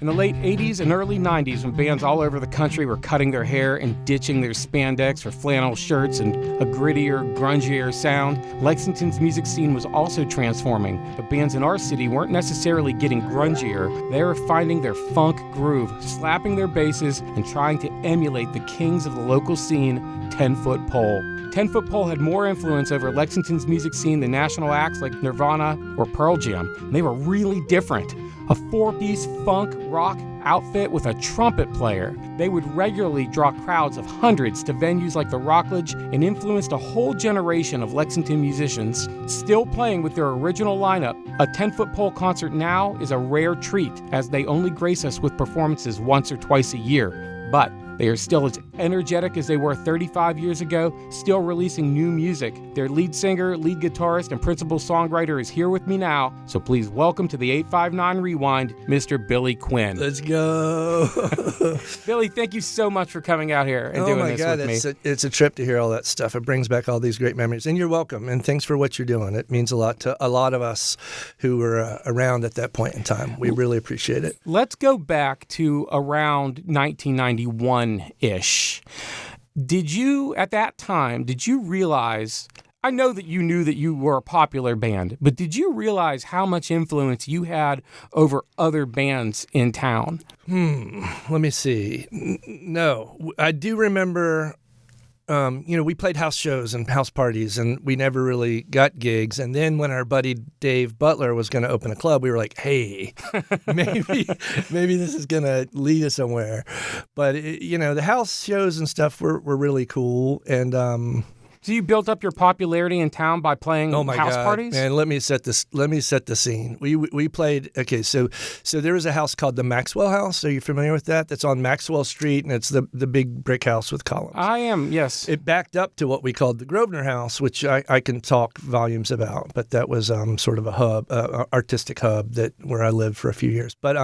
In the late 80s and early 90s, when bands all over the country were cutting their hair and ditching their spandex for flannel shirts and a grittier, grungier sound, Lexington's music scene was also transforming. But bands in our city weren't necessarily getting grungier. They were finding their funk groove, slapping their basses, and trying to emulate the kings of the local scene, 10-Foot Pole. 10-Foot Pole had more influence over Lexington's music scene than national acts like Nirvana or Pearl Jam. They were really different. A four-piece funk rock outfit with a trumpet player. They would regularly draw crowds of hundreds to venues like the Rockledge and influenced a whole generation of Lexington musicians, still playing with their original lineup. A 10-Foot Pole concert now is a rare treat, as they only grace us with performances once or twice a year. But they are still as energetic as they were 35 years ago, still releasing new music. Their lead singer, lead guitarist, and principal songwriter is here with me now, so please welcome to the 859 Rewind, Mr. Billy Quinn. Let's go. Billy, thank you so much for coming out here and doing this with me. It's a trip to hear all that stuff. It brings back all these great memories, and you're welcome, and thanks for what you're doing. It means a lot to a lot of us who were around at that point in time. We really appreciate it. Let's go back to around 1991-ish. Did you realize, I know that you knew that you were a popular band, but did you realize how much influence you had over other bands in town? Let me see. No, I do remember, we played house shows and house parties, and we never really got gigs. And then when our buddy Dave Butler was going to open a club, we were like, hey, maybe this is going to lead us somewhere. But, the house shows and stuff were really cool. And so you built up your popularity in town by playing house parties? And let me set the scene. We played. Okay, so there was a house called the Maxwell House. Are you familiar with that? That's on Maxwell Street, and it's the big brick house with columns. I am, yes. It backed up to what we called the Grosvenor House, which I can talk volumes about. But that was sort of a hub, artistic hub where I lived for a few years. But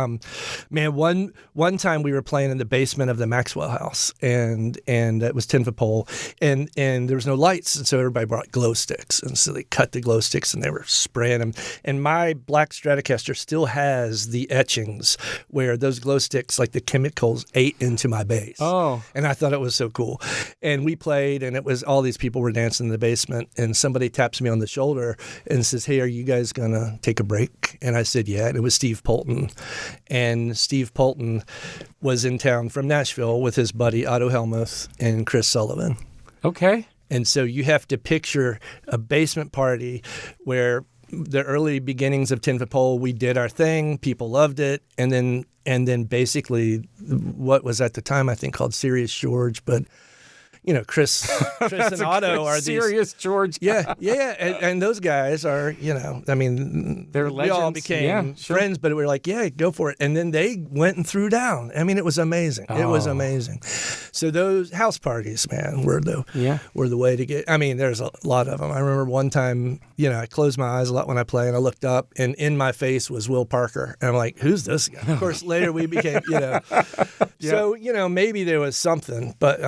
man, one time we were playing in the basement of the Maxwell House, and it was 10-Foot Pole, and there was no lights, and so everybody brought glow sticks, and so they cut the glow sticks and they were spraying them. And my black Stratocaster still has the etchings where those glow sticks, like the chemicals, ate into my bass. Oh, and I thought it was so cool. And we played, and it was all these people were dancing in the basement, and somebody taps me on the shoulder and says, "Hey, are you guys gonna take a break?" And I said, "Yeah." And it was Steve Polton, and Steve Polton was in town from Nashville with his buddy Otto Helmuth and Chris Sullivan. Okay. And so you have to picture a basement party where the early beginnings of 10-Foot Pole, we did our thing, people loved it, and then basically what was at the time I think called Serious George, but Chris and Otto are these Serious George. Yeah, and those guys are, they're legends. We all became friends, but we were like, yeah, go for it. And then they went and threw down. I mean, it was amazing. Oh. It was amazing. So those house parties, man, were the way to get. I mean, there's a lot of them. I remember one time, I closed my eyes a lot when I play, and I looked up, and in my face was Will Parker, and I'm like, who's this guy? Of course, later we became, So maybe there was something, but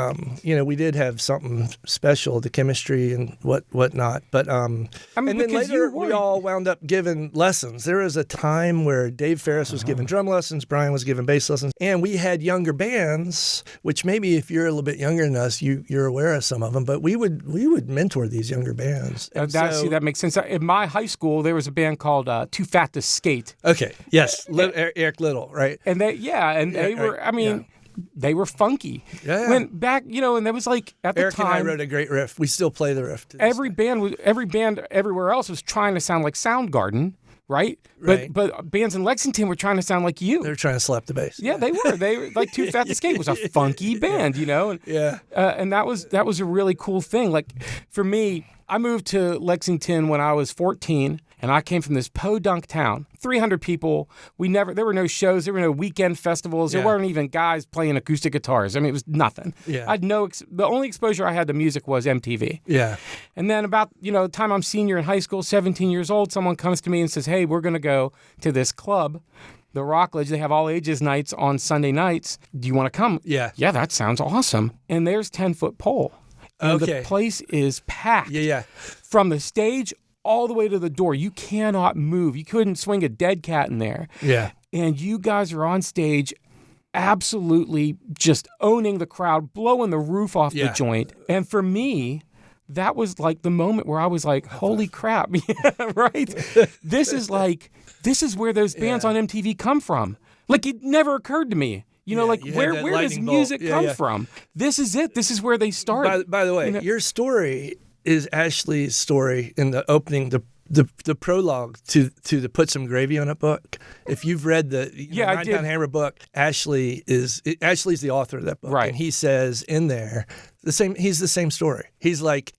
we did have something special, the chemistry and whatnot. But and then later we all wound up giving lessons. There was a time where Dave Ferris was giving drum lessons, Brian was giving bass lessons, and we had younger bands, which maybe if you're a little bit younger than us, you're aware of some of them. But we would mentor these younger bands. That makes sense. In my high school, there was a band called Too Fat to Skate. Okay. Yes. Eric Little, right? And they were. I mean. Yeah. They were funky. Yeah. When back, and there was like at the Eric time. Eric and I wrote a great riff. We still play the riff. Every band everywhere else was trying to sound like Soundgarden, right? But bands in Lexington were trying to sound like you. They were trying to slap the bass. Yeah, they were. They were like Too Fat to Skate was a funky band, And, and that was a really cool thing. Like for me, I moved to Lexington when I was 14. And I came from this podunk town, 300 people. There were no shows. There were no weekend festivals. There weren't even guys playing acoustic guitars. I mean, it was nothing. Yeah. I had the only exposure I had to music was MTV. Yeah. And then about, the time I'm senior in high school, 17 years old, someone comes to me and says, hey, we're going to go to this club, the Rockledge. They have all ages nights on Sunday nights. Do you want to come? Yeah. Yeah, that sounds awesome. And there's 10-Foot Pole. And the place is packed. Yeah. From the stage all the way to the door. You cannot move. You couldn't swing a dead cat in there. Yeah. and you guys are on stage absolutely just owning the crowd, blowing the roof off the joint. And for me, that was like the moment where I was like, holy crap. Yeah, right? This is where those bands on MTV come from. Like, it never occurred to me. Where does music come from? This is it. This is where they started. By the way, your story is Ashley's story in the opening, the prologue to the Put Some Gravy on It book. If you've read the 9 Pound Hammer book, Ashley's the author of that book. Right. And he says in there, he's the same story. He's like,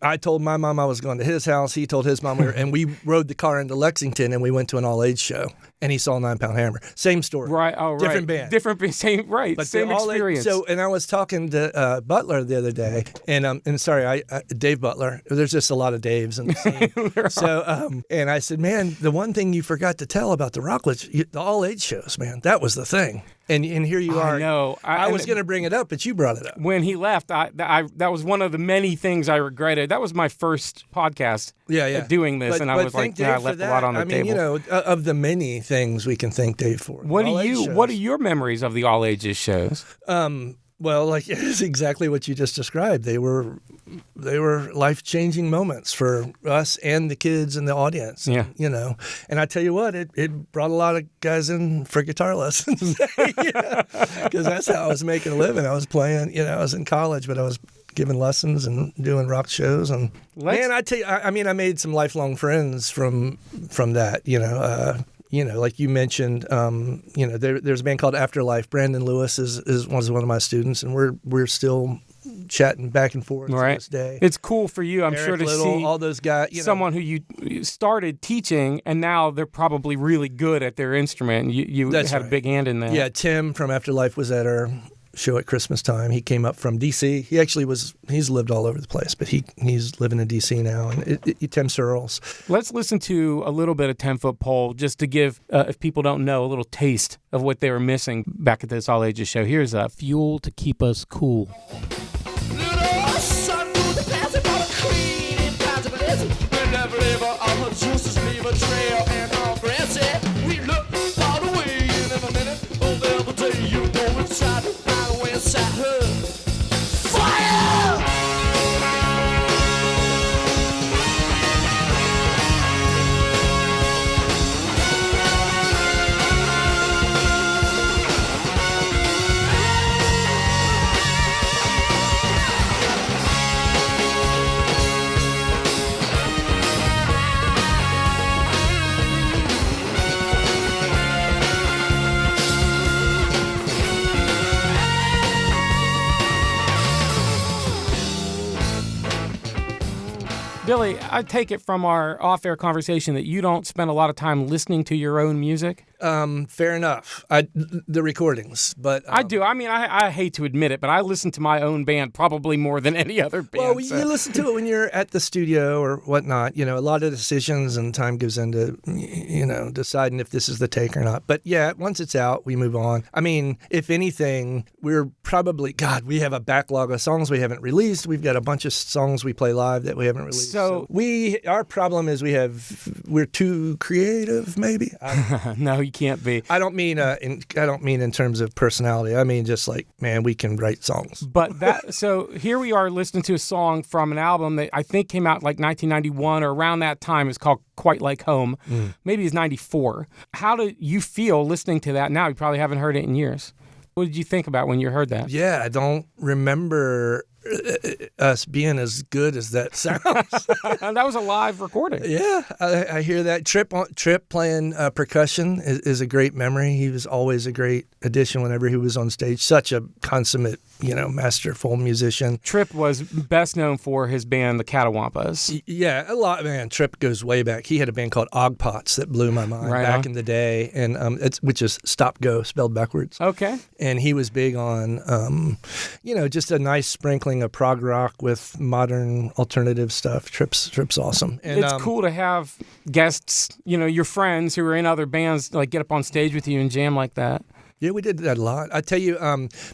I told my mom I was going to his house. He told his mom and we rode the car into Lexington and we went to an all-age show and he saw 9 Pound Hammer. Same story. Right. Oh, right. Different band. Same, right. But same experience. And I was talking to Butler the other day and sorry, Dave Butler. There's just a lot of Daves in the scene. So, and I said, man, the one thing you forgot to tell about the Rockledge, the all-age shows, man, that was the thing. And here you are. I know. I was going to bring it up, but you brought it up. When he left, that was one of the many things I regretted. That was my first podcast doing this, and I was like, I left a lot on the table. Of the many things we can thank Dave for. What are your memories of the all ages shows? Well, it's exactly what you just described. They were life-changing moments for us and the kids and the audience. Yeah. And I tell you what, it brought a lot of guys in for guitar lessons. Because that's how I was making a living. I was playing, I was in college, but I was giving lessons and doing rock shows. And man, I tell you, I made some lifelong friends from that, like you mentioned, there's a band called Afterlife. Brandon Lewis was one of my students, and we're still chatting back and forth to this day. It's cool for you, I'm Eric sure, to Little, see all those guys. Someone who you started teaching, and now they're probably really good at their instrument. You had a big hand in that. Yeah, Tim from Afterlife was at our show at Christmas time. He came up from D.C. He actually he's lived all over the place, but he's living in D.C. now, and Tim Searles. Let's listen to a little bit of 10-Foot Pole just to give, if people don't know, a little taste of what they were missing back at this All Ages show. Here's Fuel to Keep Us Cool. Billy, I take it from our off-air conversation that you don't spend a lot of time listening to your own music? Fair enough. The recordings, but I do. I mean, I hate to admit it, but I listen to my own band probably more than any other band. Well, you listen to it when you're at the studio or whatnot. A lot of decisions and time goes into deciding if this is the take or not. But yeah, once it's out, we move on. I mean, if anything, we're probably we have a backlog of songs we haven't released. We've got a bunch of songs we play live that we haven't released. So our problem is we're too creative, maybe. No, you can't be. I don't mean in terms of personality. I mean just like, man, we can write songs. But so here we are listening to a song from an album that I think came out like 1991 or around that time. It's called Quite Like Home. Maybe it's 94. How do you feel listening to that now? You probably haven't heard it in years. What did you think about when you heard that? Yeah, I don't remember us being as good as that sounds. That was a live recording. Yeah, I hear that. Trip playing percussion is a great memory. He was always a great addition whenever he was on stage. Such a consummate, masterful musician. Trip was best known for his band, the Catawampas. Yeah, a lot, man. Trip goes way back. He had a band called Ogpots that blew my mind back in the day, and which is stop go spelled backwards. Okay. And he was big on, just a nice sprinkling of prog rock with modern alternative stuff. Trip's awesome. And it's cool to have guests, your friends who are in other bands, like get up on stage with you and jam like that. Yeah, we did that a lot. I tell you,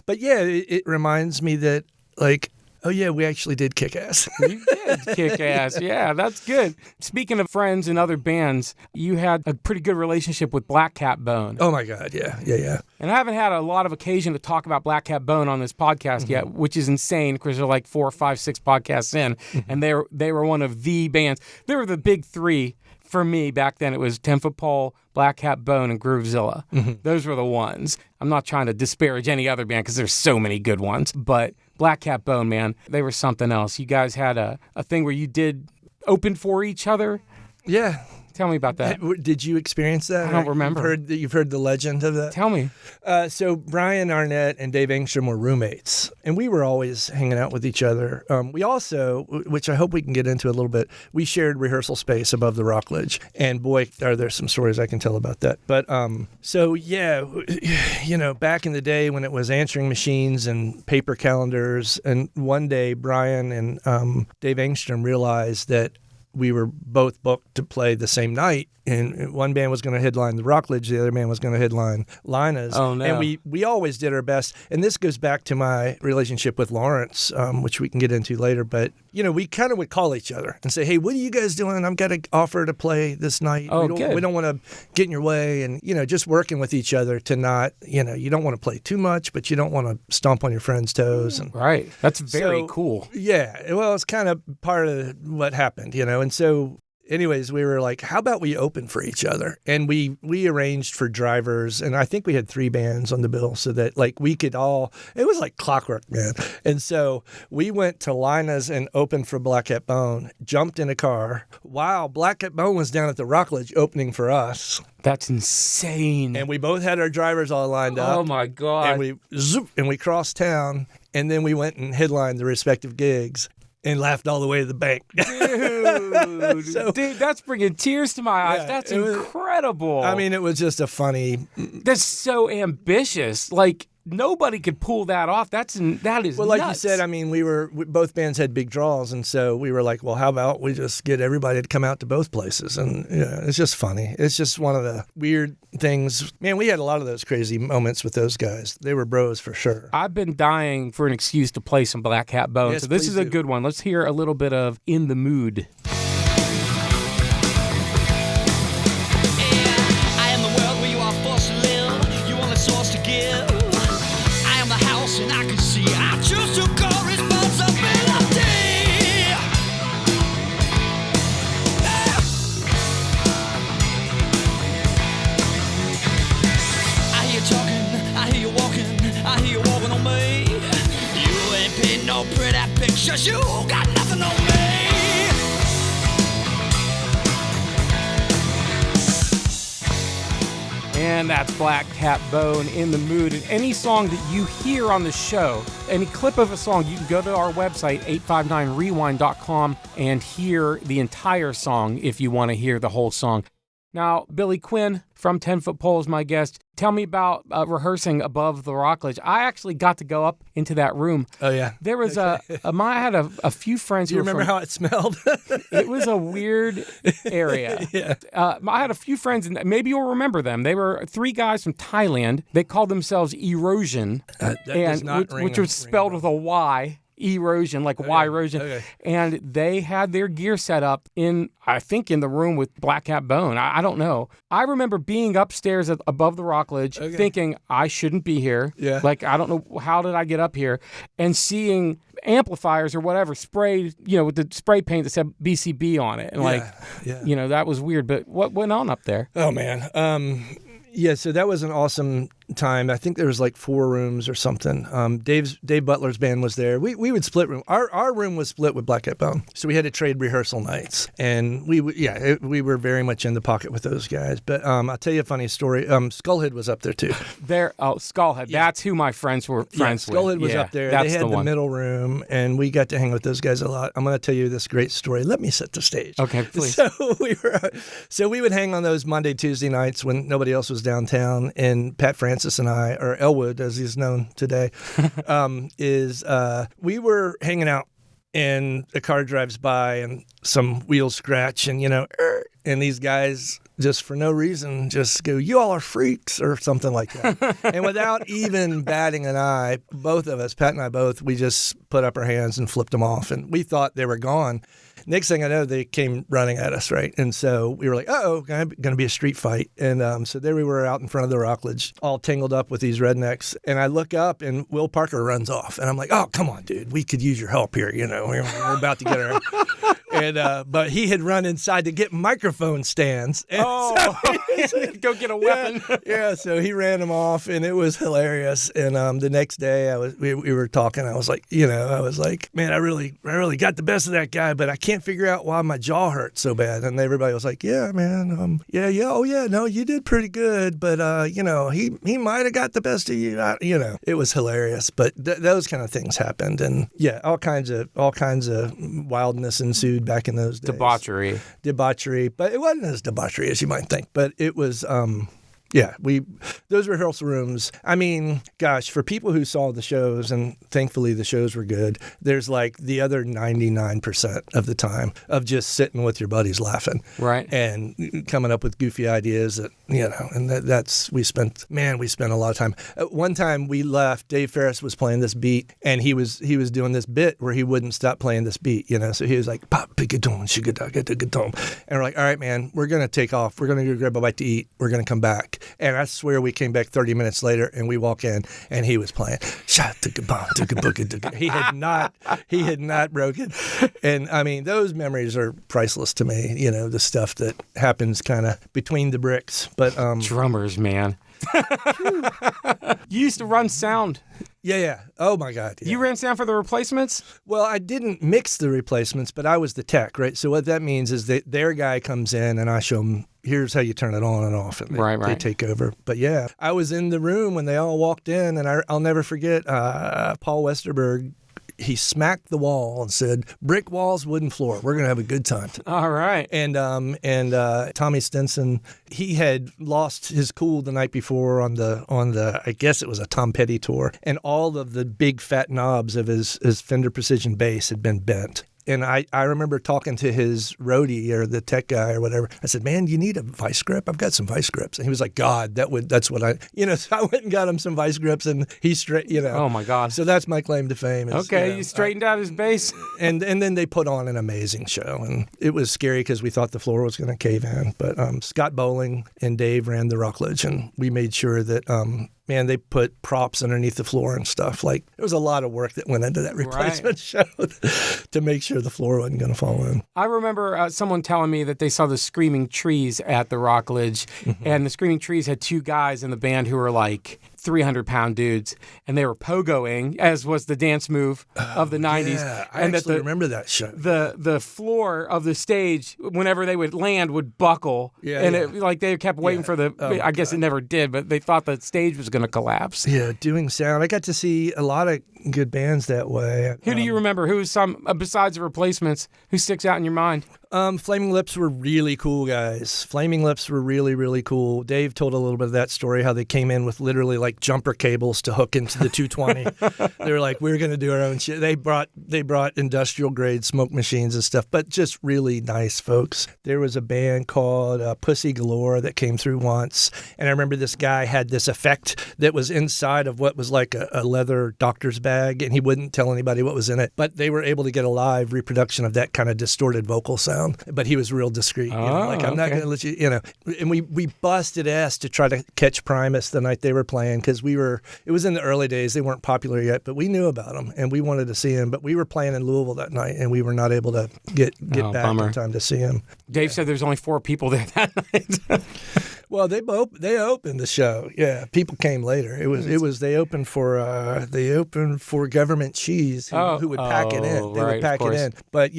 but yeah, it reminds me that like Oh, yeah, we actually did kick ass. You did kick ass. Yeah, that's good. Speaking of friends and other bands, you had a pretty good relationship with Black Cat Bone. Oh, my God. Yeah. And I haven't had a lot of occasion to talk about Black Cat Bone on this podcast yet, which is insane because they're like 4, 5, 6 podcasts in. And they were one of the bands. They were the big three. For me, back then, it was 10 Foot Pole, Black Cat Bone, and Groovezilla. Those were the ones. I'm not trying to disparage any other band because there's so many good ones. But Black Cat Bone, man, they were something else. You guys had a thing where you did open for each other. Yeah. Tell me about that. Did you experience that? I don't remember. You've heard the legend of that? Tell me. So Brian Arnett and Dave Engstrom were roommates, and we were always hanging out with each other. We also, which I hope we can get into a little bit, we shared rehearsal space above the Rockledge. And boy, are there some stories I can tell about that. But so yeah, back in the day when it was answering machines and paper calendars, and one day Brian and Dave Engstrom realized that we were both booked to play the same night, and one band was going to headline the Rockledge, the other band was going to headline Lina's. Oh, no. And we always did our best. And this goes back to my relationship with Lawrence, which we can get into later. But, we kind of would call each other and say, hey, what are you guys doing? I've got an offer to play this night. Oh, we don't want to get in your way. And, just working with each other to not, you don't want to play too much, but you don't want to stomp on your friends' toes. And right. That's very cool. Yeah. Well, it's kind of part of what happened, And so anyways, we were like, how about we open for each other? And we arranged for drivers, and I think we had 3 bands on the bill so that we could all, it was like clockwork, man. And so we went to Lina's and opened for Black Cat Bone, jumped in a car while Black Cat Bone was down at the Rockledge opening for us. That's insane. And we both had our drivers all lined up. Oh my God. And we crossed town, and then we went and headlined the respective gigs. And laughed all the way to the bank. Dude, that's bringing tears to my eyes. That's incredible. It was just a funny... That's so ambitious. Nobody could pull that off. That is well, like nuts. you said, both bands had big draws, and so we were like, well, how about we just get everybody to come out to both places? And it's just funny. It's just one of the weird things. Man, we had a lot of those crazy moments with those guys. They were bros for sure. I've been dying for an excuse to play some Black Cat Bone, yes, so this is a good one. Let's hear a little bit of In the Mood. Cause you got nothing on me. And that's Black Cat Bone, In the Mood. And any song that you hear on the show, any clip of a song, you can go to our website, 859rewind.com, and hear the entire song if you want to hear the whole song. Now, Billy Quinn from 10 Foot Pole is my guest. Tell me about rehearsing above the Rockledge. I actually got to go up into that room. Oh, yeah. There was I had a few friends who were from... Do you remember how it smelled? It was a weird area. Yeah. I had a few friends, and maybe you'll remember them. They were 3 guys from Thailand. They called themselves Erosion, which was spelled with a Y. Erosion, like Y erosion. Okay. And they had their gear set up in the room with Black Cat Bone. I don't know. I remember being upstairs above the Rockledge thinking I shouldn't be here. Yeah. I don't know, how did I get up here? And seeing amplifiers or whatever sprayed, with the spray paint that said BCB on it. And that was weird. But what went on up there? Oh, man. Yeah, so that was an awesome time. I think there was 4 rooms or something. Dave Butler's band was there. We would split room. Our room was split with Black Cat Bone, so we had to trade rehearsal nights, and we were very much in the pocket with those guys. But I'll tell you a funny story. Skullhead was up there too. Skullhead. Yeah. That's who my friends were friends with. Skullhead was up there. They had the middle room, and we got to hang with those guys a lot. I'm going to tell you this great story. Let me set the stage. Okay, please. So we would hang on those Monday, Tuesday nights when nobody else was downtown, and Pat Francis and I, or Elwood as he's known today, we were hanging out, and a car drives by and some wheels scratch, and and these guys just for no reason, just go, "You all are freaks," or something like that. And without even batting an eye, both of us, Pat and I both, we just put up our hands and flipped them off. And we thought they were gone. Next thing I know, they came running at us, right? And so we were like, "Uh-oh, going to be a street fight." And so there we were out in front of the Rockledge, all tangled up with these rednecks. And I look up, and Will Parker runs off. And I'm like, "Oh, come on, dude. We could use your help here. You know, we're about to get our..." But he had run inside to get microphone stands. And so go get a weapon. Yeah, so he ran him off, and it was hilarious. And the next day, we were talking. I was like, "Man, I really got the best of that guy, but I can't figure out why my jaw hurts so bad." And everybody was like, "Yeah, man, no, you did pretty good, but he might have got the best of you." It was hilarious. But those kind of things happened, and yeah, all kinds of wildness ensued back in those days. Debauchery, but it wasn't as debauchery as you might think. But it was, those rehearsal rooms, I mean, gosh, for people who saw the shows, and thankfully the shows were good, there's like the other 99% of the time of just sitting with your buddies laughing. Right. And coming up with goofy ideas that, and we spent a lot of time. One time we left, Dave Ferris was playing this beat, and he was doing this bit where he wouldn't stop playing this beat, so he was like, "Pop, pigadon, shigadon." And we're like, "All right, man, we're going to take off. We're going to go grab a bite to eat. We're going to come back." And I swear we came back 30 minutes later, and we walk in, and he was playing. He had not broken. And I mean, those memories are priceless to me. The stuff that happens kind of between the bricks. But drummers, man. You used to run sound. Yeah. Oh, my God. Yeah. You ran sound for the Replacements? Well, I didn't mix the Replacements, but I was the tech, right? So what that means is that their guy comes in, and I show them, here's how you turn it on and off, and they take over. But yeah, I was in the room when they all walked in, and I'll never forget Paul Westerberg. He smacked the wall and said, "Brick walls, wooden floor. We're going to have a good time." All right. And Tommy Stinson, he had lost his cool the night before on the I guess it was a Tom Petty tour, and all of the big fat knobs of his Fender Precision bass had been bent. And I remember talking to his roadie or the tech guy or whatever. I said, "Man, you need a vice grip? I've got some vice grips." And he was like, "God, that's what I." So I went and got him some vice grips, and he straight. Oh my God. So that's my claim to fame. You straightened out his bass. And then they put on an amazing show, and it was scary because we thought the floor was going to cave in. But Scott Bowling and Dave ran the Rockledge, and we made sure that. Man, they put props underneath the floor and stuff. Like, there was a lot of work that went into that Replacement show to make sure the floor wasn't going to fall in. I remember someone telling me that they saw the Screaming Trees at the Rockledge, and the Screaming Trees had two guys in the band who were like 300-pound dudes, and they were pogoing, as was the dance move of the 90s. Yeah, I actually remember that show. The floor of the stage, whenever they would land, would buckle. They kept waiting for the... I guess it never did, but they thought the stage was going to collapse. Yeah, doing sound. I got to see a lot of good bands that way. Who do you remember? Who's besides the Replacements, who sticks out in your mind? Flaming Lips were really cool guys. Flaming Lips were really, really cool. Dave told a little bit of that story, how they came in with literally like jumper cables to hook into the 220. They were like, "We're going to do our own shit." They brought industrial grade smoke machines and stuff, but just really nice folks. There was a band called Pussy Galore that came through once, and I remember this guy had this effect that was inside of what was like a leather doctor's bag, and he wouldn't tell anybody what was in it, but they were able to get a live reproduction of that kind of distorted vocal sound. But he was real discreet. I'm not going to let you, And we busted ass to try to catch Primus the night they were playing, because it was in the early days. They weren't popular yet, but we knew about them, and we wanted to see them. But we were playing in Louisville that night, and we were not able to get back in time to see them. Dave said there's only 4 people there that night. Well, they opened the show. Yeah, people came later. They opened for Government Cheese, who would pack it in. They would pack it in. But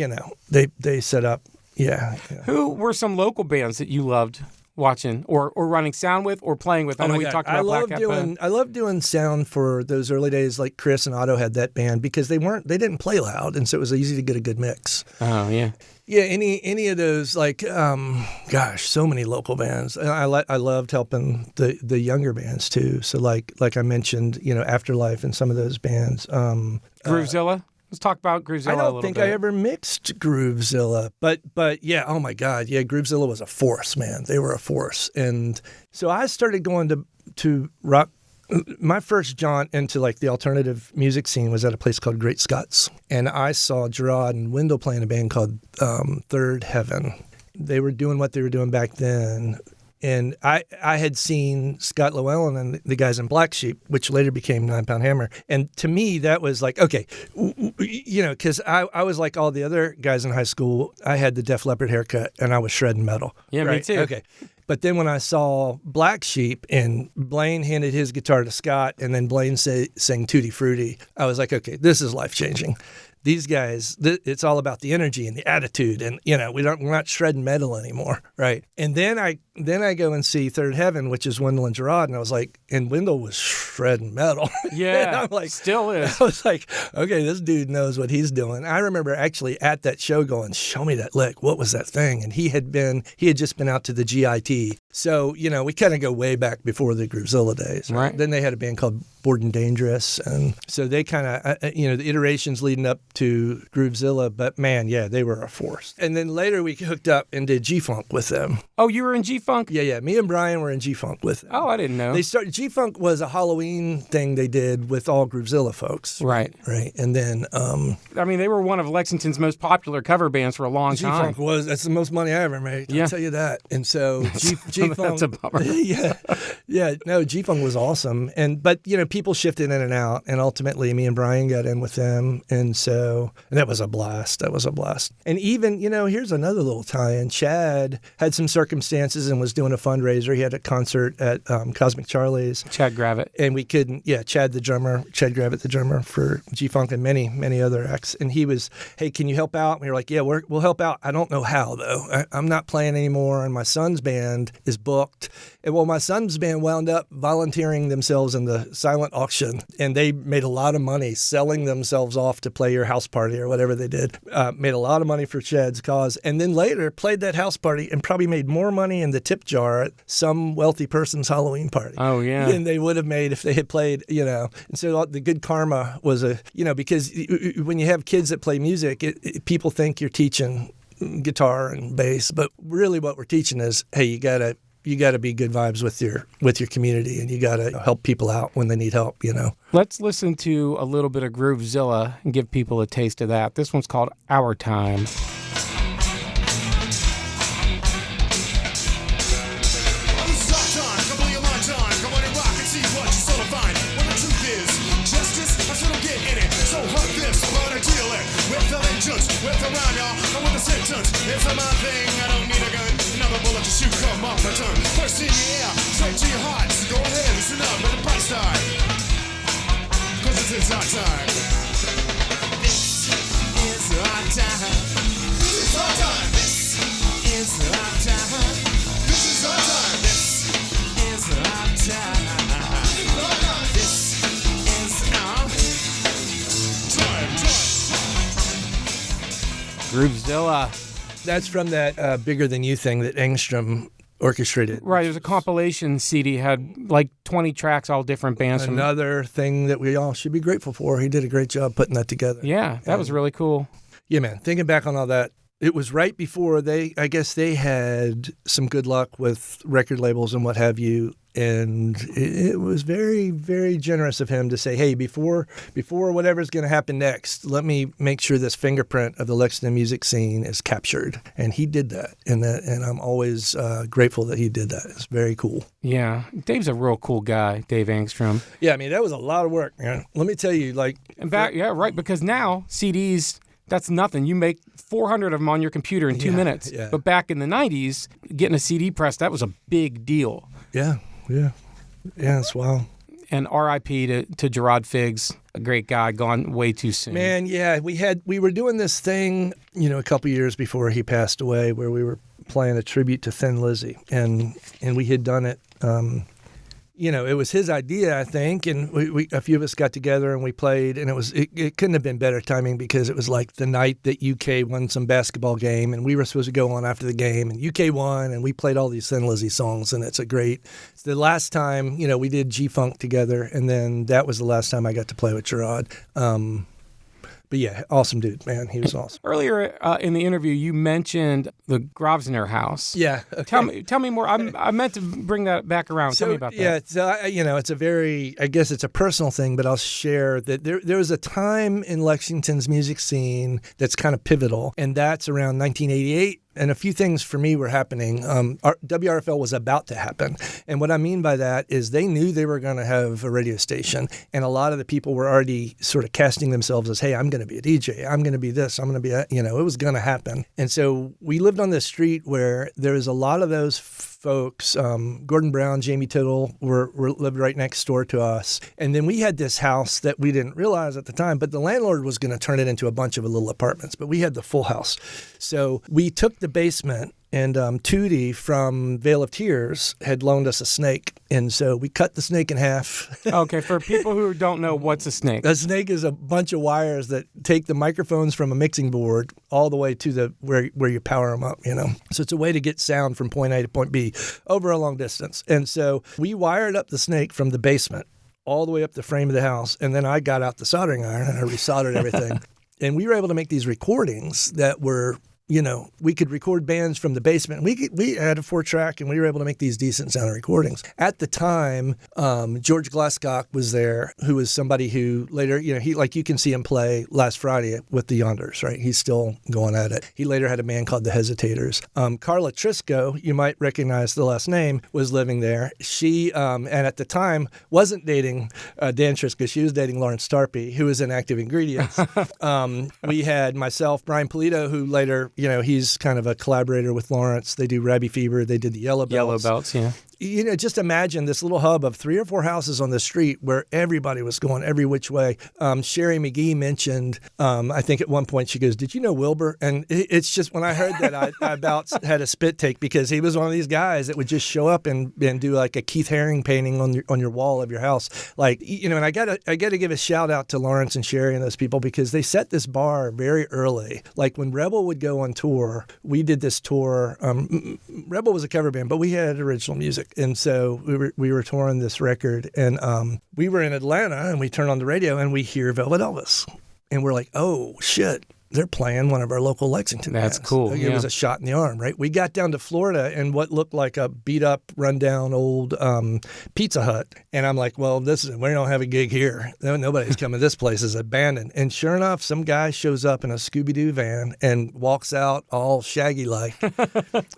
they set up. Yeah. Who were some local bands that you loved watching or running sound with or playing with? I know we talked about Black Hat. I love doing sound for those early days. Like Chris and Otto had that band, because they didn't play loud, and so it was easy to get a good mix. Oh yeah. Yeah, any of those, like, so many local bands. I loved helping the younger bands too. So like I mentioned, Afterlife and some of those bands. Groovezilla? Let's talk about Groovezilla a I little don't think bit. I ever mixed Groovezilla, but yeah, oh my God, yeah, Groovezilla was a force, man. They were a force, and so I started going to rock. My first jaunt into like the alternative music scene was at a place called Great Scots, and I saw Gerard and Wendell playing a band called Third Heaven. They were doing what they were doing back then. And I had seen Scott Llewellyn and the guys in Black Sheep, which later became 9 Pound Hammer. And to me, that was like, okay, you know, because I was like all the other guys in high school. I had the Def Leppard haircut and I was shredding metal. Yeah, right? me too. Okay. But then when I saw Black Sheep and Blaine handed his guitar to Scott and then Blaine sang Tutti Frutti, I was like, okay, this is life-changing. These guys, it's all about the energy and the attitude, and you know we're not shredding metal anymore, right? And then I go and see Third Heaven, which is Wendell and Gerard, and I was like, and Wendell was shredding metal. Yeah, I'm like, still is. I was like, okay, this dude knows what he's doing. I remember actually at that show going, show me that lick. What was that thing? And he had just been out to the GIT, so you know we kind of go way back before the Groovezilla days. Right. Then they had a band called Bored and Dangerous, and so they kind of the iterations leading up to Groovezilla, but man, yeah, they were a force. And then later we hooked up and did G-Funk with them. Oh, you were in G-Funk? Yeah. Me and Brian were in G-Funk with them. Oh, I didn't know. G-Funk was a Halloween thing they did with all Groovezilla folks. Right. And then I mean, they were one of Lexington's most popular cover bands for a long time. G-Funk that's the most money I ever made. I'll tell you that. And so G-Funk. That's a bummer. Yeah. No, G-Funk was awesome. But you know, people shifted in and out, and ultimately me and Brian got in with them, and that was a blast. And even, you know, here's another little tie-in. Chad had some circumstances and was doing a fundraiser. He had a concert at Cosmic Charlie's. Chad Gravitt. And we couldn't, Chad Gravitt, the drummer for G-Funk and many, many other acts. And he was, hey, can you help out? And we were like, yeah, we'll help out. I don't know how, though. I'm not playing anymore, and my son's band is booked. And well, my son's band wound up volunteering themselves in the silent auction, and they made a lot of money selling themselves off to play your house party or whatever they did. Made a lot of money for Chad's cause, and then later played that house party and probably made more money in the tip jar at some wealthy person's Halloween party. Oh, yeah. Than they would have made if they had played, you know. And so the good karma was because when you have kids that play music, people think you're teaching guitar and bass, but really what we're teaching is, hey, you gotta be good vibes with your community, and you gotta help people out when they need help, you know. Let's listen to a little bit of Groovezilla and give people a taste of that. This one's called Our Time. It's a my thing, I don't need a gun. Another bullet to shoot, come off my tongue. First in your ear, straight to your heart. Go ahead, listen up, let the price start. Cause it's our time. This is our time. This is our time. This is our time. This is our time. This is our time. This is our time. Groovezilla. That's from that Bigger Than You thing that Engstrom orchestrated. Right, it was a compilation CD, had like 20 tracks, all different bands. Another thing that we all should be grateful for. He did a great job putting that together. Yeah, that was really cool. Yeah, man, thinking back on all that, it was right before they had some good luck with record labels and what have you. And it was very, very generous of him to say, hey, before whatever's going to happen next, let me make sure this fingerprint of the Lexington music scene is captured. And he did that. And I'm always grateful that he did that. It's very cool. Yeah. Dave's a real cool guy, Dave Engstrom. Yeah, I mean, that was a lot of work, man. Let me tell you, because now CDs, that's nothing. You make 400 of them on your computer in 2 minutes. Yeah. But back in the 90s, getting a CD pressed, that was a big deal. Yeah, it's wild. And R.I.P. to Gerard Figs, a great guy, gone way too soon. Man, yeah, we were doing this thing, you know, a couple years before he passed away, where we were playing a tribute to Thin Lizzy, and we had done it. You know, it was his idea, I think, and we a few of us got together and we played, and it couldn't have been better timing because it was like the night that UK won some basketball game, and we were supposed to go on after the game, and UK won, and we played all these Thin Lizzy songs, and it's the last time, you know, we did G-Funk together, and then that was the last time I got to play with Gerard. But yeah, awesome dude, man. He was awesome. Earlier in the interview, you mentioned the Grosvenor house. Yeah. Okay. Tell me more. I meant to bring that back around. Tell me about that. Yeah, it's a very, I guess it's a personal thing, but I'll share that there was a time in Lexington's music scene that's kind of pivotal, and that's around 1988. And a few things for me were happening. WRFL was about to happen. And what I mean by that is they knew they were going to have a radio station. And a lot of the people were already sort of casting themselves as, hey, I'm going to be a DJ. I'm going to be this. I'm going to be, it was going to happen. And so we lived on this street where there was a lot of those folks. Gordon Brown, Jamie Tittle lived right next door to us. And then we had this house that we didn't realize at the time, but the landlord was going to turn it into a bunch of little apartments. But we had the full house. So we took the basement, and Tootie from Veil of Tears had loaned us a snake. And so we cut the snake in half. Okay, for people who don't know, what's a snake? A snake is a bunch of wires that take the microphones from a mixing board all the way to where you power them up, So it's a way to get sound from point A to point B over a long distance. And so we wired up the snake from the basement all the way up the frame of the house. And then I got out the soldering iron and I resoldered everything. And we were able to make these recordings that were, we could record bands from the basement. We had a 4-track, and we were able to make these decent sounding recordings. At the time, George Glasscock was there, who was somebody who later, you can see him play last Friday with the Yonders, right? He's still going at it. He later had a band called the Hesitators. Carla Trisco, you might recognize the last name, was living there. She, and at the time, wasn't dating Dan Trisco. She was dating Lawrence Tarpey, who was in Active Ingredients. We had myself, Brian Polito, who later, he's kind of a collaborator with Lawrence. They do Rabbi Fever. They did the Yellow Belts. Yellow Belts, yeah. Just imagine this little hub of 3 or 4 houses on the street where everybody was going every which way. Sherry McGee mentioned, I think at one point she goes, "Did you know Wilbur?" And it's just, when I heard that, I about had a spit take, because he was one of these guys that would just show up and do like a Keith Haring painting on your wall of your house. And I gotta give a shout out to Lawrence and Sherry and those people, because they set this bar very early. Like when Rebel would go on tour, we did this tour. Rebel was a cover band, but we had original music. And so we were touring this record, and we were in Atlanta, and we turned on the radio and we hear Velvet Elvis, and we're like, oh shit, they're playing one of our local Lexington bands. That's cool. It was a shot in the arm, right? We got down to Florida in what looked like a beat up, rundown old Pizza Hut. And I'm like, well, we don't have a gig here. Nobody's coming. This place is abandoned. And sure enough, some guy shows up in a Scooby-Doo van and walks out all Shaggy-like.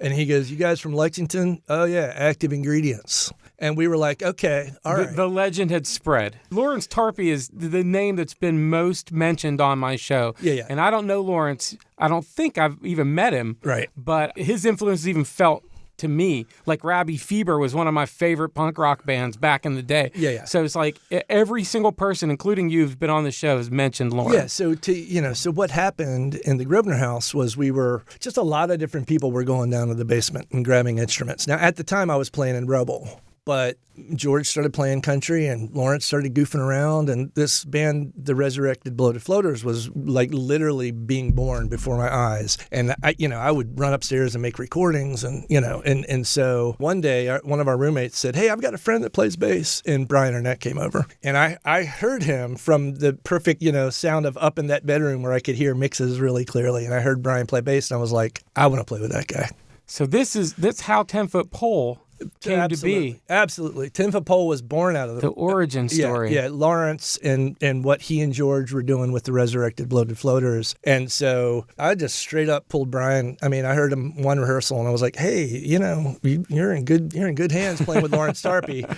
And he goes, "You guys from Lexington?" "Oh yeah, Active Ingredients." And we were like, okay, all right. The legend had spread. Lawrence Tarpey is the name that's been most mentioned on my show. Yeah. And I don't know Lawrence. I don't think I've even met him. Right. But his influence is even felt to me. Like Rabbi Fever was one of my favorite punk rock bands back in the day. Yeah. So it's like every single person, including you, who's been on the show, has mentioned Lawrence. Yeah. So what happened in the Grosvenor house was we were just a lot of different people were going down to the basement and grabbing instruments. Now, at the time, I was playing in Rebel. But George started playing country, and Lawrence started goofing around, and this band, the Resurrected Bloated Floaters, was like literally being born before my eyes. And I would run upstairs and make recordings, and so one day one of our roommates said, "Hey, I've got a friend that plays bass," and Brian Arnett came over, and I heard him from the perfect sound of up in that bedroom where I could hear mixes really clearly, and I heard Brian play bass, and I was like, I want to play with that guy. So that's how 10-Foot Pole came to be. Absolutely. 10-Foot Pole was born out of the origin story. Yeah, Lawrence and what he and George were doing with the Resurrected Bloated Floaters. And so I just straight up pulled Brian. I mean, I heard him one rehearsal, and I was like, "Hey, you're in good hands playing with Lawrence Tarpey.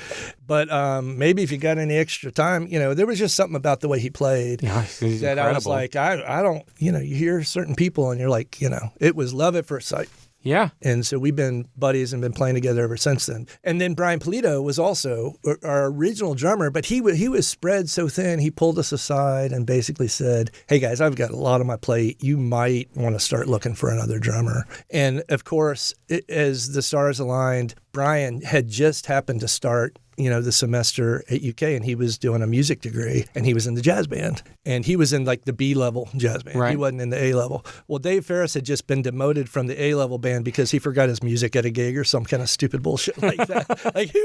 But maybe if you got any extra time, there was just something about the way he played that incredible. I was like, I don't, you hear certain people and you're like, it was love at first sight. Yeah. And so we've been buddies and been playing together ever since then. And then Brian Polito was also our original drummer, but he was spread so thin, he pulled us aside and basically said, "Hey guys, I've got a lot on my plate. You might want to start looking for another drummer." And of course, as the stars aligned, Brian had just happened to start the semester at UK, and he was doing a music degree, and he was in the jazz band, and he was in like the B level jazz band. Right. He wasn't in the A level. Well, Dave Ferris had just been demoted from the A level band because he forgot his music at a gig or some kind of stupid bullshit like that. Like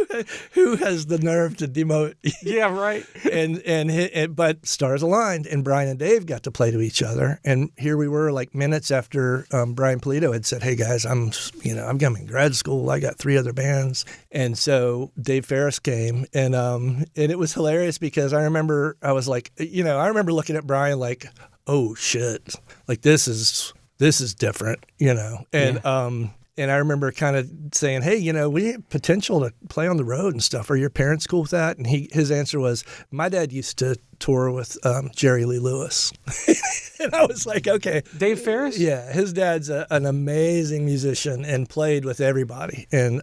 who has the nerve to demote? Yeah, right. But stars aligned, and Brian and Dave got to play to each other, and here we were like minutes after Brian Polito had said, "Hey guys, I'm coming grad school. I got 3 other bands," and so Dave Ferris came, and it was hilarious because I remember I was like, I remember looking at Brian like, oh shit, like this is different, and I remember kind of saying, hey, we have potential to play on the road and stuff. Are your parents cool with that? And his answer was, my dad used to tour with Jerry Lee Lewis. And I was like, okay. Dave Ferris? Yeah, his dad's an amazing musician and played with everybody, and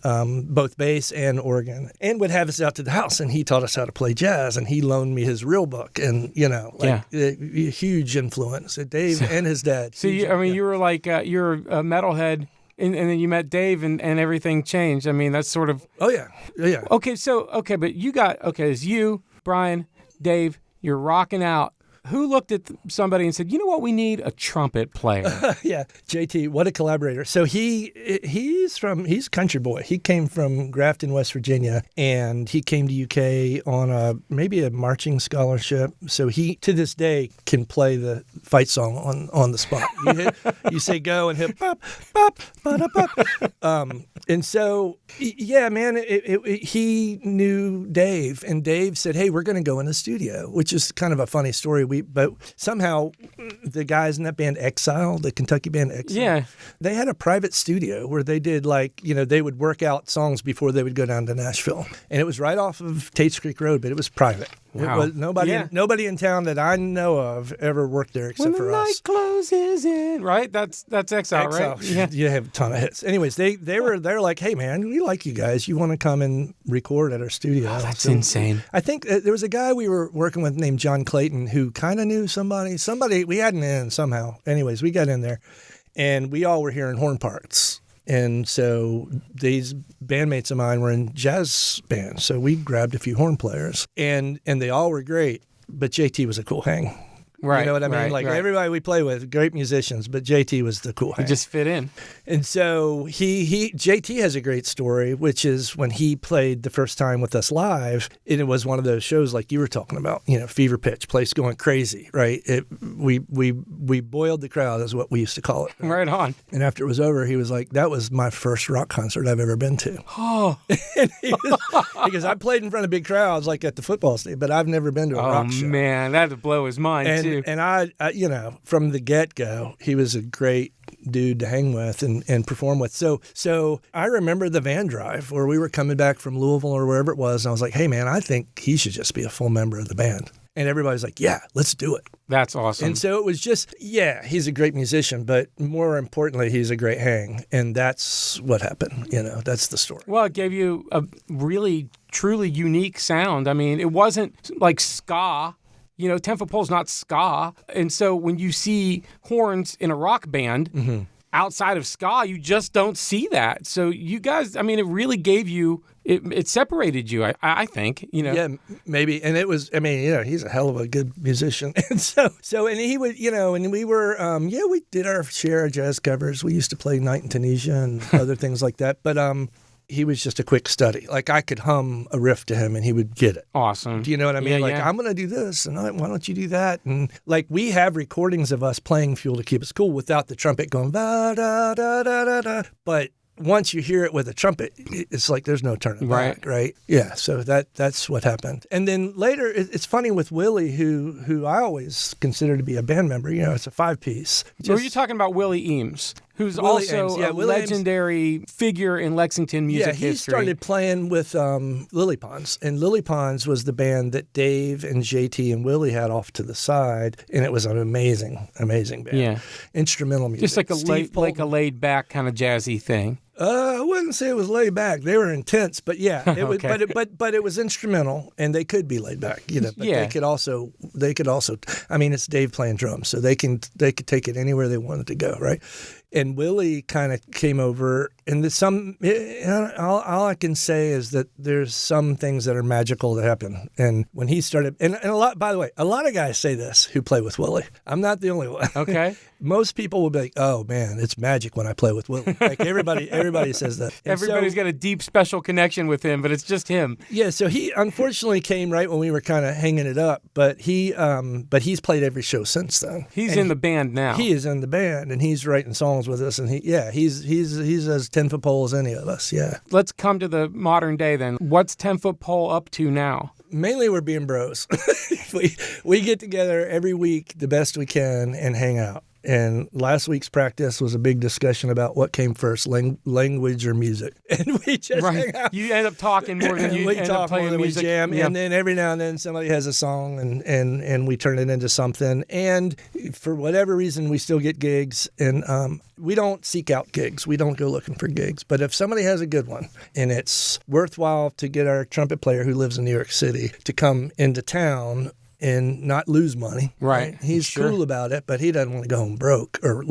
both bass and organ, and would have us out to the house, and he taught us how to play jazz, and he loaned me his real book, and a huge influence. Dave and his dad. So you were like you're a metalhead. And then you met Dave, and everything changed. I mean, that's sort of... Oh, yeah. Yeah. Okay, but you got... Okay, it's you, Brian, Dave, you're rocking out. Who looked at somebody and said, you know what, we need a trumpet player? Yeah, JT, what a collaborator. So he's a country boy. He came from Grafton, West Virginia, and he came to UK on maybe a marching scholarship. So he, to this day, can play the fight song on the spot. You say go and hit pop, pop, pop. And so, yeah, man, he knew Dave, and Dave said, hey, we're going to go in the studio, which is kind of a funny story. But somehow the guys in that band Exile, the Kentucky band Exile, they had a private studio where they did they would work out songs before they would go down to Nashville. And it was right off of Tates Creek Road, but it was private. Wow. It was nobody in town that I know of ever worked there except for us. When the night closes in, right? That's Exile, right? Yeah. You have a ton of hits. Anyways, they're like, hey man, we like you guys. You want to come and record at our studio? Oh, that's insane. I think there was a guy we were working with named John Clayton who kind of knew somebody. We had an in somehow. Anyways, we got in there, and we all were hearing horn parts. And so these bandmates of mine were in jazz bands, so we grabbed a few horn players, and they all were great, but JT was a cool hang. Right. You know what I mean? Right. Everybody we play with, great musicians, but JT was the cool hang. He just fit in. And so JT has a great story, which is when he played the first time with us live, and it was one of those shows like you were talking about, fever pitch, place going crazy, right? We boiled the crowd is what we used to call it. Right on. And after it was over, he was like, that was my first rock concert I've ever been to. Oh. Because I played in front of big crowds like at the football stadium, but I've never been to a rock show. Oh, man, that would blow his mind, too. And I, from the get-go, he was a great dude to hang with and perform with. So I remember the van drive where we were coming back from Louisville or wherever it was, and I was like, hey, man, I think he should just be a full member of the band. And everybody's like, yeah, let's do it. That's awesome. And so it was just, he's a great musician, but more importantly, he's a great hang. And that's what happened. That's the story. Well, it gave you a really, truly unique sound. I mean, it wasn't like ska. 10-foot pole's not ska. And so when you see horns in a rock band outside of ska, you just don't see that. So you guys, I mean, it really gave you, it separated you, I think, Yeah, maybe. And it was, he's a hell of a good musician. And and he would, and we were, we did our share of jazz covers. We used to play Night in Tunisia and other things like that. But, he was just a quick study. Like I could hum a riff to him and he would get it. Awesome. Do you know what I mean? Yeah, I'm going to do this and why don't you do that? And we have recordings of us playing Fuel to Keep Us Cool without the trumpet going da da da da da da. But once you hear it with a trumpet, it's like there's no turning back, right? Yeah, so that's what happened. And then later, it's funny with Willie, who I always consider to be a band member. It's a 5-piece. Were you talking about Willie Eames? Who's Willie also a legendary figure in Lexington music history. Yeah, he started playing with Lily Pons. And Lily Pons was the band that Dave and JT and Willie had off to the side. And it was an amazing, amazing band. Yeah. Instrumental music. Just like a laid-back kind of jazzy thing. I wouldn't say it was laid back. They were intense, but yeah, it was. Okay. But it was instrumental, and they could be laid back, But they could also. I mean, it's Dave playing drums, so they could take it anywhere they wanted to go, right? And Willie kind of came over, and all I can say is that there's some things that are magical that happen. And when he started, and a lot, by the way, a lot of guys say this who play with Willie. I'm not the only one. Okay. Most people will be like, "Oh man, it's magic when I play with Willie." Like everybody says that. And everybody's got a deep, special connection with him, but it's just him. Yeah. So he unfortunately came right when we were kind of hanging it up, but he's played every show since then. He's in the band now. He is in the band, and he's writing songs with us, and he's as 10-foot pole as any of us. Yeah. Let's come to the modern day then. What's 10-foot pole up to now? Mainly we're being bros. we get together every week the best we can and hang out. And last week's practice was a big discussion about what came first, language or music. And we just hang out. You end up talking more than you end up playing music. We jam, and then every now and then somebody has a song, and we turn it into something. And for whatever reason, we still get gigs, and we don't seek out gigs. We don't go looking for gigs. But if somebody has a good one, and it's worthwhile to get our trumpet player who lives in New York City to come into town and not lose money. Right. He's cool about it, but he doesn't want to go home broke or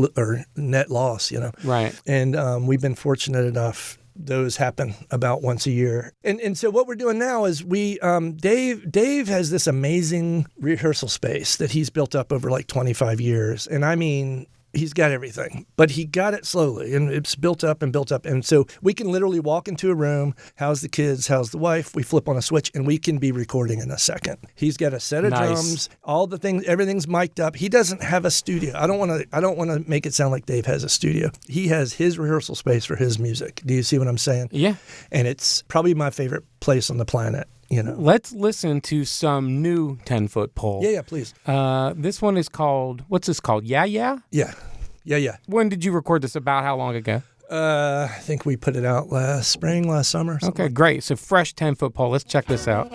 net loss, Right. And we've been fortunate enough. Those happen about once a year. And so what we're doing now is Dave has this amazing rehearsal space that he's built up over like 25 years. And I mean, he's got everything, but he got it slowly, and it's built up and built up. And so we can literally walk into a room, how's the kids, how's the wife, we flip on a switch, and we can be recording in a second. He's got a set of drums, all the things, everything's mic'd up. He doesn't have a studio. I don't want to make it sound like Dave has a studio. He has his rehearsal space for his music. Do you see what I'm saying? Yeah. And it's probably my favorite place on the planet. Let's listen to some new 10-foot pole. Yeah, please. This one is called, what's this called? Yeah. Yeah. When did you record this? About how long ago? I think we put it out last spring, last summer. Okay, great. So fresh 10-foot pole. Let's check this out.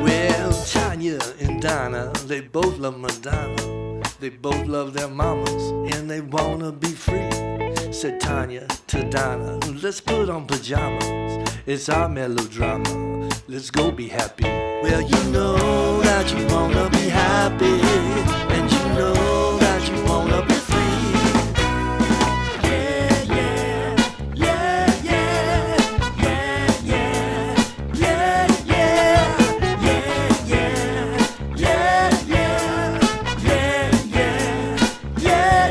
Well, Tanya and Donna, they both love Madonna. They both love their mamas, and they wanna be free. Said Tanya to Donna, let's put on pajamas. It's our melodrama. Let's go be happy. Well, you know that you wanna be happy, and you know that you wanna be free. Yeah, yeah, yeah, yeah, yeah, yeah, yeah, yeah, yeah, yeah, yeah, yeah, yeah, yeah, yeah,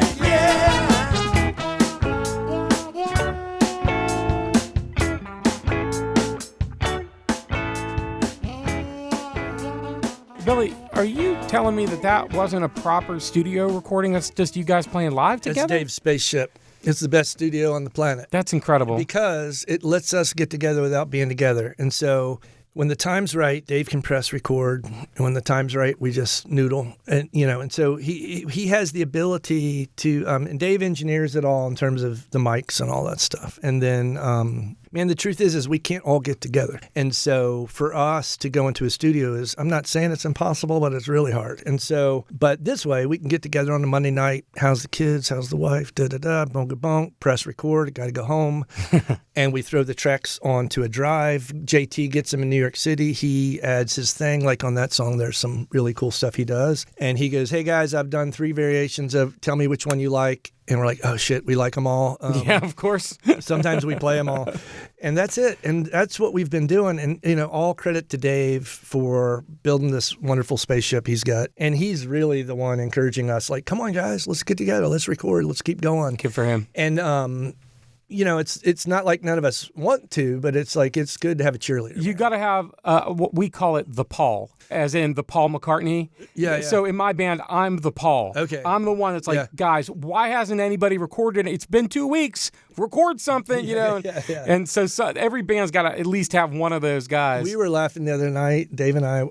Billy, are you telling me that wasn't a proper studio recording? That's just you guys playing live together? It's Dave's spaceship. It's the best studio on the planet. That's incredible. Because it lets us get together without being together. And so when the time's right, Dave can press record. And when the time's right, we just noodle. And, and so he has the ability to, and Dave engineers it all in terms of the mics and all that stuff. And then, man, the truth is we can't all get together. And so for us to go into a studio I'm not saying it's impossible, but it's really hard. And so, but this way we can get together on a Monday night. How's the kids? How's the wife? Da-da-da, bonk-a-bonk, press record, got to go home. And we throw the tracks onto a drive. JT gets them in New York City. He adds his thing. Like on that song, there's some really cool stuff he does. And he goes, hey guys, I've done 3 variations of tell me which one you like. And we're like, oh shit, we like them all. Yeah, of course. Sometimes we play them all. And that's it. And that's what we've been doing. And, all credit to Dave for building this wonderful spaceship he's got. And he's really the one encouraging us, like, come on, guys, let's get together. Let's record. Let's keep going. Good for him. And, it's not like none of us want to, but it's like it's good to have a cheerleader. You got to have what we call it the Paul, as in the Paul McCartney. Yeah. So in my band, I'm the Paul. Okay. I'm the one that's like, guys, why hasn't anybody recorded it? It's been 2 weeks. Record something, Yeah. And so every band's got to at least have one of those guys. We were laughing the other night, Dave and I,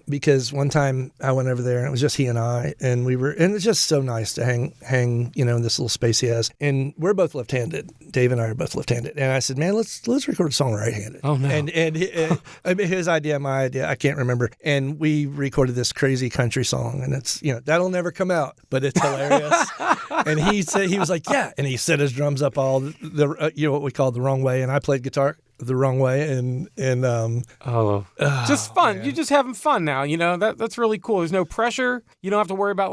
because one time I went over there and it was just he and I, and it's just so nice to hang, in this little space he has. And we're both left-handed. Dave and I are both left-handed. And I said, man, let's record a song right-handed. Oh, no. And I mean, his idea, my idea, I can't remember. And we recorded this crazy country song, and it's, that'll never come out, but it's hilarious. And he was like, yeah. And he set his drums up all the what we call the wrong way. And I played guitar the wrong way, and just fun. Man. You're just having fun now. That's really cool. There's no pressure. You don't have to worry about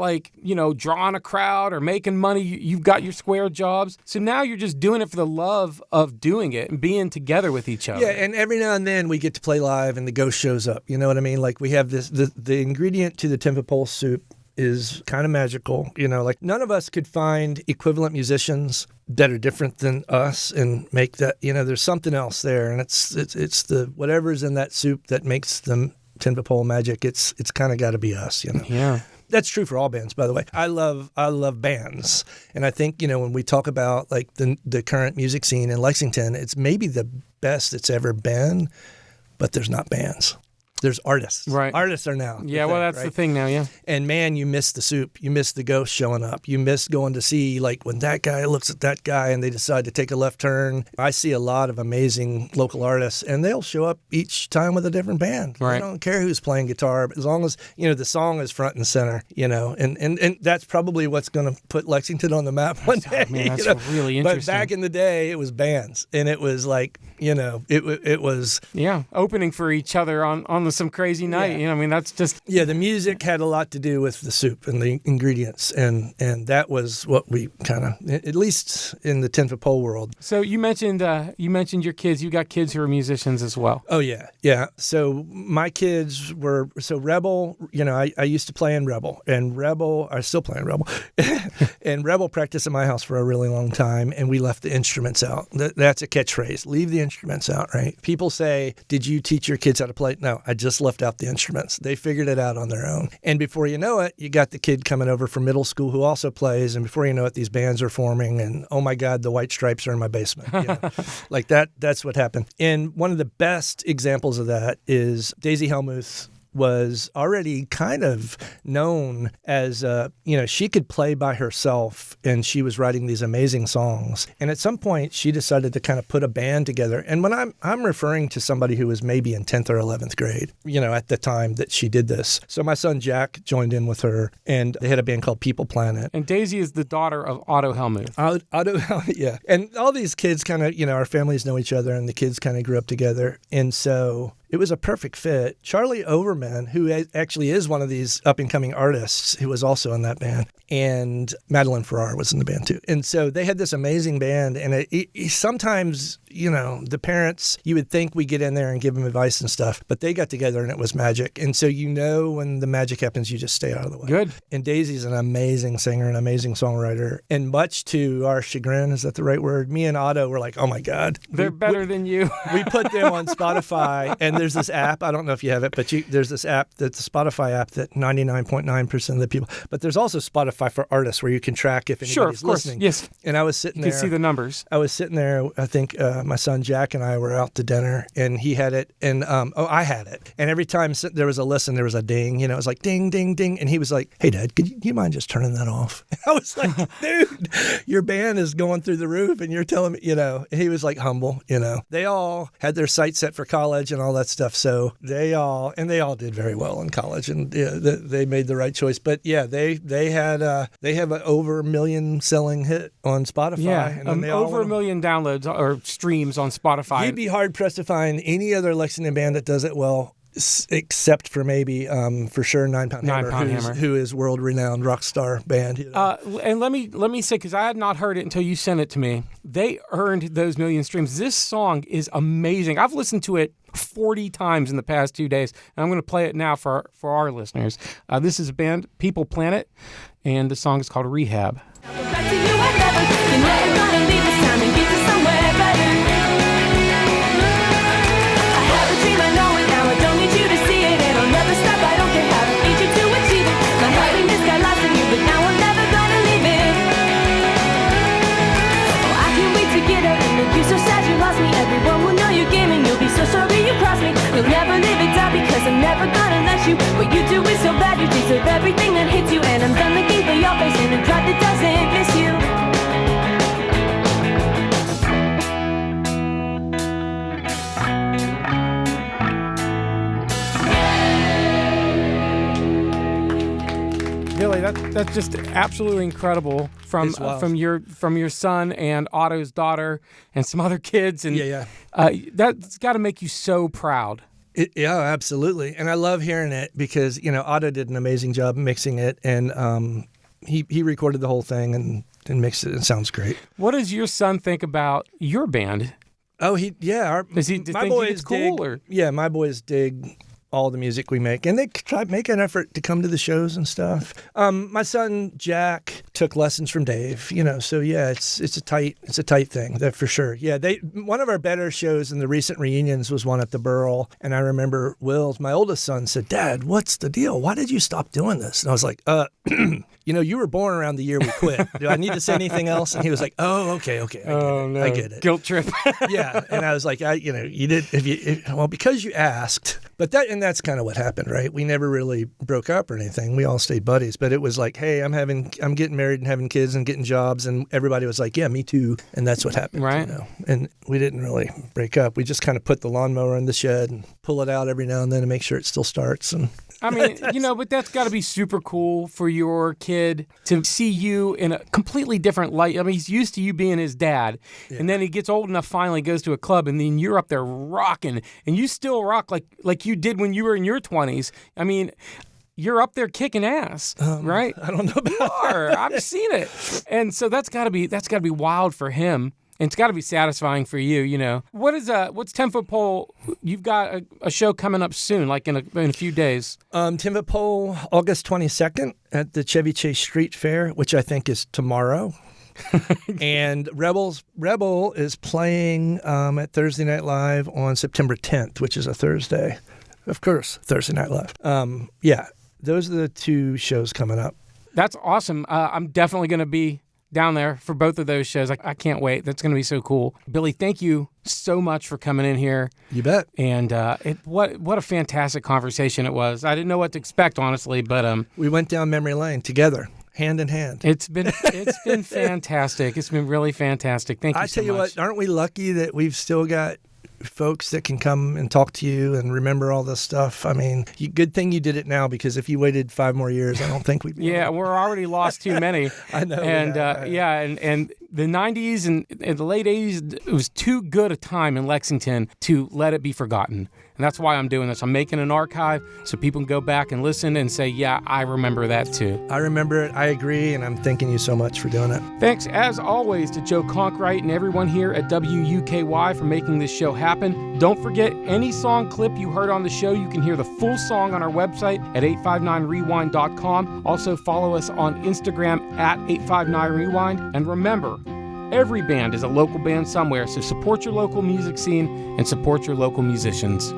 drawing a crowd or making money. You've got your square jobs. So now you're just doing it for the love of doing it and being together with each other. Yeah, and every now and then we get to play live, and the ghost shows up. You know what I mean? Like we have this the ingredient to the Timber Pole soup is kind of magical. Like none of us could find equivalent musicians that are different than us and make that, there's something else there. And it's the whatever's in that soup that makes the Timber Pole magic. It's kind of got to be us, Yeah. That's true for all bands, by the way. I love bands. And I think, when we talk about like the current music scene in Lexington, it's maybe the best it's ever been, but there's not bands. There's artists. Right. Artists are now. Yeah, that's the thing now, yeah. And man, you miss the soup. You miss the ghost showing up. You miss going to see, like, when that guy looks at that guy and they decide to take a left turn. I see a lot of amazing local artists, and they'll show up each time with a different band. Right. They don't care who's playing guitar, but as long as, the song is front and center, and that's probably what's going to put Lexington on the map one day. Man, that's really interesting. But back in the day, it was bands, and it was like, it was... Yeah, opening for each other on some crazy night. Yeah. That's just... Yeah, the music had a lot to do with the soup and the ingredients, and that was what we kind of, at least in the Timber Pole world. So you mentioned your kids. You got kids who are musicians as well. Oh, yeah. So my kids were, Rebel, I used to play in Rebel, and Rebel, I still play in Rebel, and Rebel practiced at my house for a really long time, and we left the instruments out. That's a catchphrase, leave the instruments out, right? People say, did you teach your kids how to play? No, I just left out the instruments. They figured it out on their own. And before you know it, you got the kid coming over from middle school who also plays, and before you know it, these bands are forming, and oh my God, the White Stripes are in my basement. Like that's what happened. And one of the best examples of that is Daisy Hellmuth was already kind of known as, she could play by herself, and she was writing these amazing songs. And at some point, she decided to kind of put a band together. And when I'm referring to somebody who was maybe in 10th or 11th grade, at the time that she did this. So my son Jack joined in with her, and they had a band called People Planet. And Daisy is the daughter of Otto Hellmuth. Otto, yeah. And all these kids kind of, our families know each other, and the kids kind of grew up together. And so... it was a perfect fit. Charlie Overman, who actually is one of these up-and-coming artists, who was also in that band, and Madeline Farrar was in the band too. And so they had this amazing band, and it sometimes, the parents, you would think we get in there and give them advice and stuff, but they got together and it was magic. And so when the magic happens, you just stay out of the way. Good. And Daisy's an amazing singer, an amazing songwriter, and much to our chagrin, is that the right word? Me and Otto were like, oh my God. They're better than you. We put them on Spotify, and there's this app, I don't know if you have it, but there's this app, that's the Spotify app, that 99.9% of the people, but there's also Spotify for artists where you can track if anybody's listening. Yes. And I was sitting there. You can see the numbers. I was sitting there, I think my son Jack and I were out to dinner, and he had it, and I had it. And every time there was a listen, there was a ding, it was like ding, ding, ding. And he was like, hey, Dad, do you mind just turning that off? And I was like, dude, your band is going through the roof, and you're telling me, and he was like humble, They all had their sights set for college and all that stuff. So they all did very well in college, and they made the right choice. But yeah, they have an over 1 million selling hit on Spotify. Yeah, and over 1 million downloads or streams on Spotify. You'd be hard pressed to find any other Lexington band that does it well, except for maybe, for sure, 9 Pound Hammer, who is world-renowned rock star band. And let me say, because I had not heard it until you sent it to me, they earned those 1 million streams. This song is amazing. I've listened to it 40 times in the past 2 days, and I'm going to play it now for our listeners. This is a band, People Planet, and the song is called Rehab. Back to you and never. You're never gonna leave this town and get to somewhere better. I have a dream, I know it now. I don't need you to see it, and I'll never stop. I don't care how to need you to achieve it. My happiness got lost in you, but now I'm never gonna leave it. Oh, I can't wait to get out and make you so sad you lost me. Everyone will know you gave me. You'll be so sorry you crossed me. You'll never live it down because I'm never gonna let you. What you do is so bad, you deserve everything that hits you, and I'm done looking for your face in a crowd that doesn't miss you. Billy, that's just absolutely incredible from your son and Otto's daughter and some other kids, and that's got to make you so proud. Yeah, absolutely. And I love hearing it because, Otto did an amazing job mixing it, and he recorded the whole thing and mixed it. It sounds great. What does your son think about your band? Oh, does he think it's cool? Or? Yeah, my boys dig all the music we make, and they try to make an effort to come to the shows and stuff. My son Jack took lessons from Dave, so yeah, it's a tight thing, that for sure. Yeah, one of our better shows in the recent reunions was one at the Burl, and I remember Wills, my oldest son, said, "Dad, what's the deal? Why did you stop doing this?" And I was like, you were born around the year we quit. Do I need to say anything else? And he was like, "Oh, okay, I get it. Guilt trip." Yeah, and I was like, you did because you asked. But that's kind of what happened, right? We never really broke up or anything. We all stayed buddies. But it was like, hey, I'm getting married and having kids and getting jobs, and everybody was like, yeah, me too. And that's what happened, right? And we didn't really break up. We just kind of put the lawnmower in the shed and pull it out every now and then to make sure it still starts. And I mean, but that's got to be super cool for your kid to see you in a completely different light. I mean, he's used to you being his dad, and then he gets old enough, finally goes to a club, and then you're up there rocking, and you still rock like you did when you were in your 20s. I mean, you're up there kicking ass, right? I don't know about that. I've seen it, and so that's got to be wild for him. And it's got to be satisfying for you, What's 10 Foot Pole? You've got a show coming up soon, like in a few days. 10 Foot Pole, August 22nd at the Chevy Chase Street Fair, which I think is tomorrow. And Rebel is playing at Thursday Night Live on September 10th, which is a Thursday. Of course, Thursday Night Live. Yeah, those are the two shows coming up. That's awesome. I'm definitely going to be down there for both of those shows. I can't wait. That's going to be so cool. Billy, thank you so much for coming in here. You bet. And what a fantastic conversation it was. I didn't know what to expect, honestly, but we went down memory lane together, hand in hand. It's been fantastic. It's been really fantastic. Thank you so much. I tell you what, aren't we lucky that we've still got folks that can come and talk to you and remember all this stuff? I mean, good thing you did it now, because if you waited 5 more years, I don't think we'd be we're already lost too many. I know. And and the 90s and the late 80s, it was too good a time in Lexington to let it be forgotten. And that's why I'm doing this. I'm making an archive so people can go back and listen and say, yeah, I remember that too. I remember it. I agree. And I'm thanking you so much for doing it. Thanks, as always, to Joe Conkright and everyone here at WUKY for making this show happen. Don't forget, any song clip you heard on the show, you can hear the full song on our website at 859rewind.com. Also follow us on Instagram at 859rewind. And remember, every band is a local band somewhere, so support your local music scene and support your local musicians.